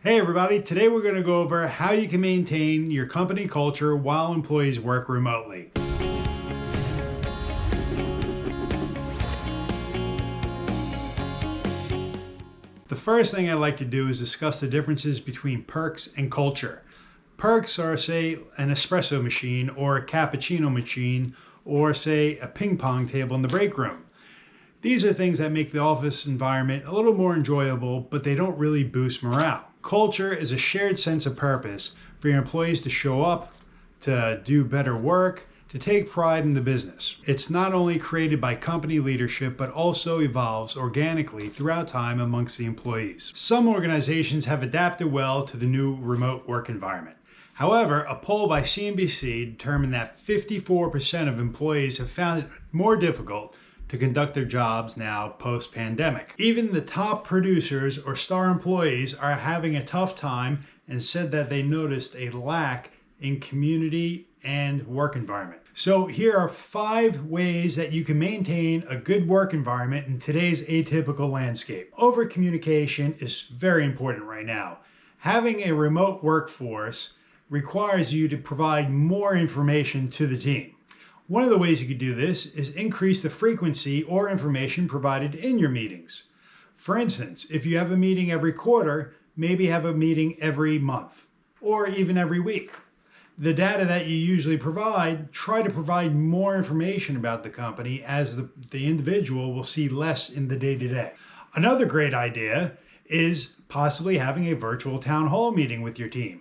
Hey everybody, today we're going to go over how you can maintain your company culture while employees work remotely. The first thing I'd like to do is discuss the differences between perks and culture. Perks are, say, an espresso machine or a cappuccino machine or, say, a ping pong table in the break room. These are things that make the office environment a little more enjoyable, but they don't really boost morale. Culture is a shared sense of purpose for your employees to show up, to do better work, to take pride in the business. It's not only created by company leadership, but also evolves organically throughout time amongst the employees. Some organizations have adapted well to the new remote work environment. However, a poll by CNBC determined that 54% of employees have found it more difficult to conduct their jobs now post-pandemic. Even the top producers or star employees are having a tough time and said that they noticed a lack in community and work environment. So here are 5 ways that you can maintain a good work environment in today's atypical landscape. Over-communication is very important right now. Having a remote workforce requires you to provide more information to the team. One of the ways you could do this is increase the frequency or information provided in your meetings. For instance, if you have a meeting every quarter, maybe have a meeting every month or even every week. The data that you usually provide, try to provide more information about the company as the individual will see less in the day-to-day. Another great idea is possibly having a virtual town hall meeting with your team.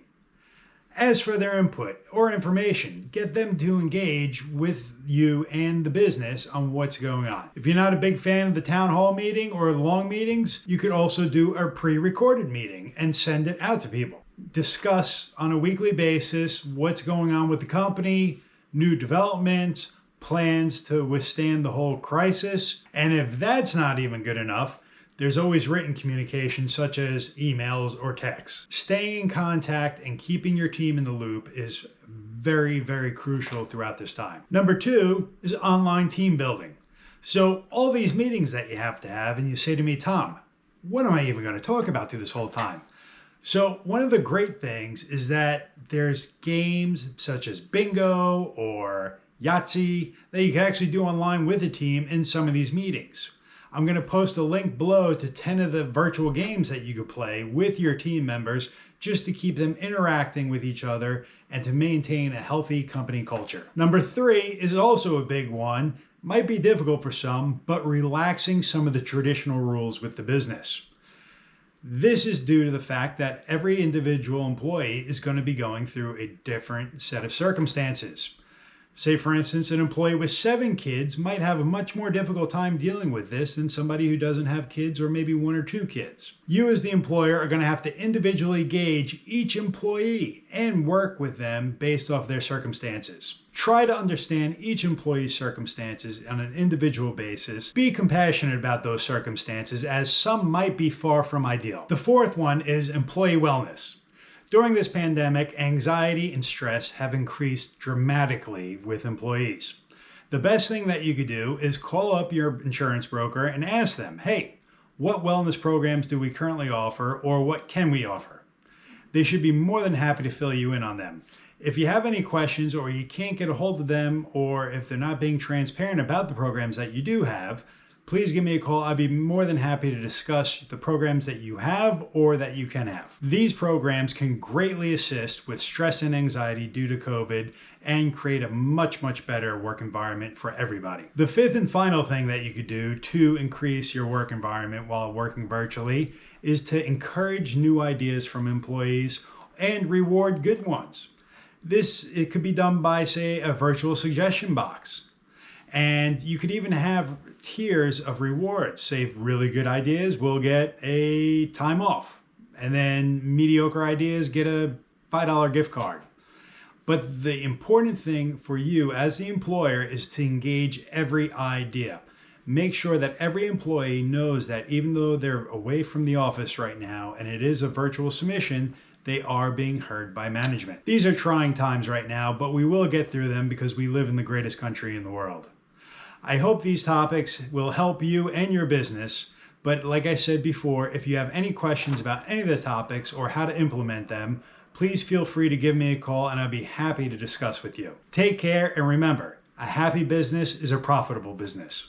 As for their input or information, get them to engage with you and the business on what's going on. If you're not a big fan of the town hall meeting or long meetings, you could also do a pre-recorded meeting and send it out to people. Discuss on a weekly basis what's going on with the company, new developments, plans to withstand the whole crisis. And if that's not even good enough, there's always written communication such as emails or texts. Staying in contact and keeping your team in the loop is very, very crucial throughout this time. Number 2 is online team building. So all these meetings that you have to have, and you say to me, Tom, what am I even going to talk about through this whole time? So one of the great things is that there's games such as bingo or Yahtzee that you can actually do online with a team in some of these meetings. I'm going to post a link below to 10 of the virtual games that you could play with your team members just to keep them interacting with each other and to maintain a healthy company culture. Number 3 is also a big one. Might be difficult for some, but relaxing some of the traditional rules with the business. This is due to the fact that every individual employee is going to be going through a different set of circumstances. Say, for instance, an employee with 7 kids might have a much more difficult time dealing with this than somebody who doesn't have kids or maybe 1 or 2 kids. You as the employer are going to have to individually gauge each employee and work with them based off their circumstances. Try to understand each employee's circumstances on an individual basis. Be compassionate about those circumstances, as some might be far from ideal. The 4th one is employee wellness. During this pandemic, anxiety and stress have increased dramatically with employees. The best thing that you could do is call up your insurance broker and ask them, hey, what wellness programs do we currently offer, or what can we offer? They should be more than happy to fill you in on them. If you have any questions or you can't get a hold of them, or if they're not being transparent about the programs that you do have, please give me a call. I'd be more than happy to discuss the programs that you have or that you can have. These programs can greatly assist with stress and anxiety due to COVID and create a much, much better work environment for everybody. The 5th and final thing that you could do to increase your work environment while working virtually is to encourage new ideas from employees and reward good ones. It could be done by, say, a virtual suggestion box. And you could even have tiers of rewards. Say really good ideas will get a time off. And then mediocre ideas get a $5 gift card. But the important thing for you as the employer is to engage every idea. Make sure that every employee knows that even though they're away from the office right now and it is a virtual submission, they are being heard by management. These are trying times right now, but we will get through them because we live in the greatest country in the world. I hope these topics will help you and your business. But like I said before, if you have any questions about any of the topics or how to implement them, please feel free to give me a call and I'll be happy to discuss with you. Take care, and remember, a happy business is a profitable business.